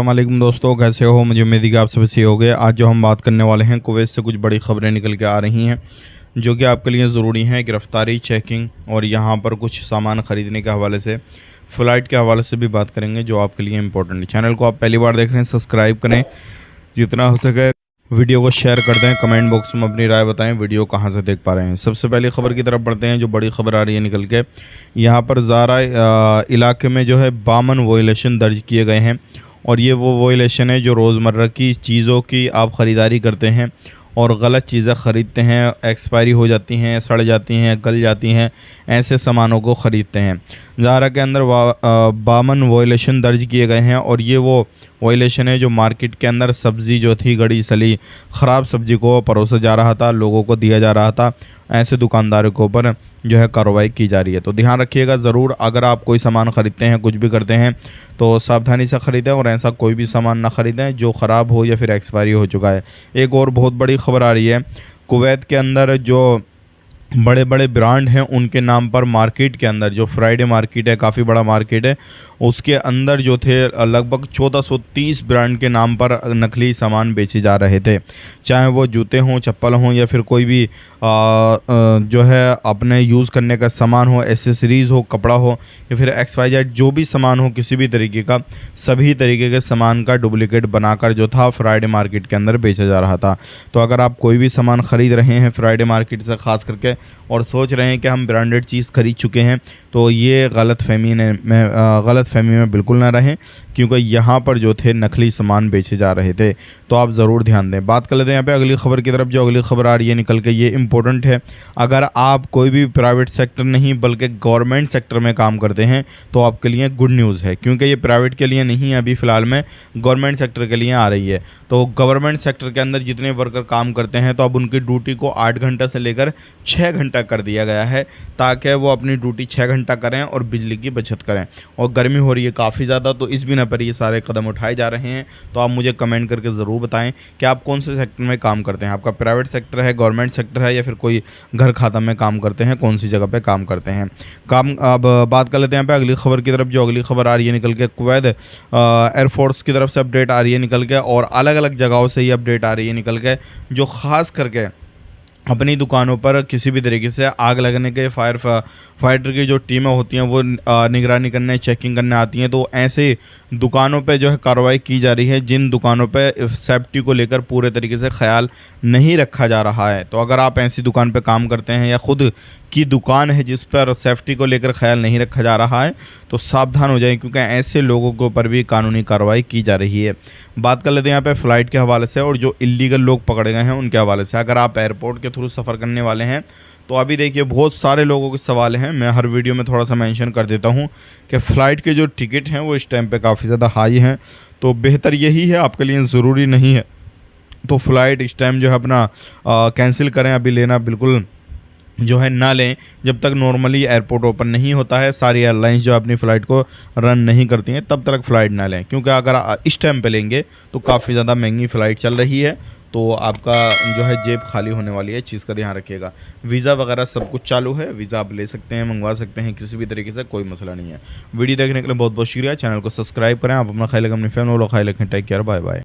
अस्सलामुअलैकुम दोस्तों, कैसे हो? मुझे उम्मीद है कि आप सभी सही हो गए। आज जो हम बात करने वाले हैं, कुवैत से कुछ बड़ी खबरें निकल के आ रही हैं जो कि आपके लिए ज़रूरी हैं। गिरफ़्तारी, चेकिंग और यहाँ पर कुछ सामान ख़रीदने के हवाले से, फ़्लाइट के हवाले से भी बात करेंगे जो आपके लिए इंपॉर्टेंट है। चैनल को आप पहली बार देख रहे हैं, सब्सक्राइब करें, जितना हो सके वीडियो को शेयर कर दें, कमेंट बॉक्स में अपनी राय बताएं वीडियो कहां से देख पा रहे हैं। सबसे पहले खबर की तरफ बढ़ते हैं जो बड़ी खबर आ रही है निकल के। यहां पर ज़ारा इलाके में जो है 52 वोलेशन दर्ज किए गए हैं और ये वो वोलेशन है जो रोज़मर्रा की चीज़ों की आप ख़रीदारी करते हैं और गलत चीज़ें ख़रीदते हैं, एक्सपायरी हो जाती हैं, सड़ जाती हैं, गल जाती हैं, ऐसे सामानों को ख़रीदते हैं। ज़ारा के अंदर 52 वोलेशन दर्ज किए गए हैं और ये वो वोलेशन है जो मार्केट के अंदर सब्ज़ी जो थी गड़ी सली ख़राब सब्ज़ी को परोसा जा रहा था, लोगों को दिया जा रहा था। ऐसे दुकानदारों के ऊपर जो है कार्रवाई की जा रही है। तो ध्यान रखिएगा ज़रूर, अगर आप कोई सामान ख़रीदते हैं, कुछ भी करते हैं तो सावधानी से ख़रीदें और ऐसा कोई भी सामान ना ख़रीदें जो ख़राब हो या फिर एक्सपायरी हो चुका है। एक और बहुत बड़ी खबर आ रही है, कुवैत के अंदर जो बड़े बड़े ब्रांड हैं उनके नाम पर मार्केट के अंदर, जो फ्राइडे मार्केट है, काफ़ी बड़ा मार्केट है, उसके अंदर जो थे लगभग 1430 ब्रांड के नाम पर नकली सामान बेचे जा रहे थे। चाहे वो जूते हों, चप्पल हों या फिर कोई भी जो है अपने यूज़ करने का सामान हो, एसेसरीज़ हो, कपड़ा हो या फिर XYZ जो भी सामान हो, किसी भी तरीके का, सभी तरीके के सामान का डुप्लिकेट बनाकर जो था फ्राइडे मार्केट के अंदर बेचा जा रहा था। तो अगर आप कोई भी सामान ख़रीद रहे हैं फ्राइडे मार्केट से ख़ास करके और सोच रहे हैं कि हम ब्रांडेड चीज़ खरीद चुके हैं, तो ये गलतफहमी में बिल्कुल ना रहें, क्योंकि यहाँ पर जो थे नकली सामान बेचे जा रहे थे। तो आप ज़रूर ध्यान दें। बात कर लेते हैं यहाँ पे अगली खबर की तरफ। जो अगली खबर आ रही है निकल के, ये इंपॉर्टेंट है। अगर आप कोई भी प्राइवेट सेक्टर नहीं बल्कि गवर्नमेंट सेक्टर में काम करते हैं तो आपके लिए गुड न्यूज़ है, क्योंकि ये प्राइवेट के लिए नहीं है, अभी फ़िलहाल में गवर्नमेंट सेक्टर के लिए आ रही है। तो गवर्नमेंट सेक्टर के अंदर जितने वर्कर काम करते हैं तो अब उनकी ड्यूटी को 8 घंटा से लेकर 6 घंटा कर दिया गया है, ताकि वो अपनी ड्यूटी 6 घंटा करें और बिजली की बचत करें। और गर्मी हो रही है काफ़ी ज़्यादा, तो इस बिना पर ये सारे कदम उठाए जा रहे हैं। तो आप मुझे कमेंट करके ज़रूर बताएं कि आप कौन से सेक्टर में काम करते हैं। आपका प्राइवेट सेक्टर है, गवर्नमेंट सेक्टर है या फिर कोई घर खाता में काम करते हैं, कौन सी जगह पे काम करते हैं। अब बात कर लेते हैं यहाँ पे अगली खबर की तरफ। जो अगली खबर आ रही है निकल के, कुवैत एयरफोर्स की तरफ से अपडेट आ रही है निकल के और अलग अलग जगहों से ये अपडेट आ रही है निकल के, जो ख़ास करके अपनी दुकानों पर किसी भी तरीके से आग लगने के फाइटर की जो टीमें होती हैं वो निगरानी करने, चेकिंग करने आती हैं। तो ऐसे दुकानों पे जो है कार्रवाई की जा रही है जिन दुकानों पे सेफ्टी को लेकर पूरे तरीके से ख्याल नहीं रखा जा रहा है। तो अगर आप ऐसी दुकान पे काम करते हैं या ख़ुद की दुकान है जिस पर सेफ्टी को लेकर ख्याल नहीं रखा जा रहा है, तो सावधान हो जाएं, क्योंकि ऐसे लोगों के ऊपर भी कानूनी कार्रवाई की जा रही है। बात कर लेते हैं यहाँ पे फ़्लाइट के हवाले से और जो इलीगल लोग पकड़े गए हैं उनके हवाले से। अगर आप एयरपोर्ट के थ्रू सफ़र करने वाले हैं तो अभी देखिए बहुत सारे लोगों के सवाल हैं, मैं हर वीडियो में थोड़ा सा मेंशन कर देता हूं कि फ़्लाइट के जो टिकट हैं वो इस टाइम पे काफ़ी ज़्यादा हाई हैं। तो बेहतर यही है, आपके लिए ज़रूरी नहीं है तो फ़्लाइट इस टाइम जो है अपना कैंसिल करें, अभी लेना बिल्कुल जो है ना लें जब तक नॉर्मली एयरपोर्ट ओपन नहीं होता है। सारी एयरलाइंस जो अपनी फ़्लाइट को रन नहीं करती हैं तब तक फ़्लाइट ना लें, क्योंकि अगर इस टाइम पे लेंगे तो काफ़ी ज़्यादा महंगी फ़्लाइट चल रही है, तो आपका जो है जेब खाली होने वाली है। चीज़ का ध्यान रखिएगा। वीज़ा वगैरह सब कुछ चालू है, वीज़ा आप ले सकते हैं, मंगवा सकते हैं, किसी भी तरीके से कोई मसला नहीं है। वीडियो देखने के लिए बहुत बहुत शुक्रिया। चैनल को सब्सक्राइब करें। आप अपना ख्याल रखें, अपनी फैमिली वालों का ख्याल रखें। Take care, bye bye.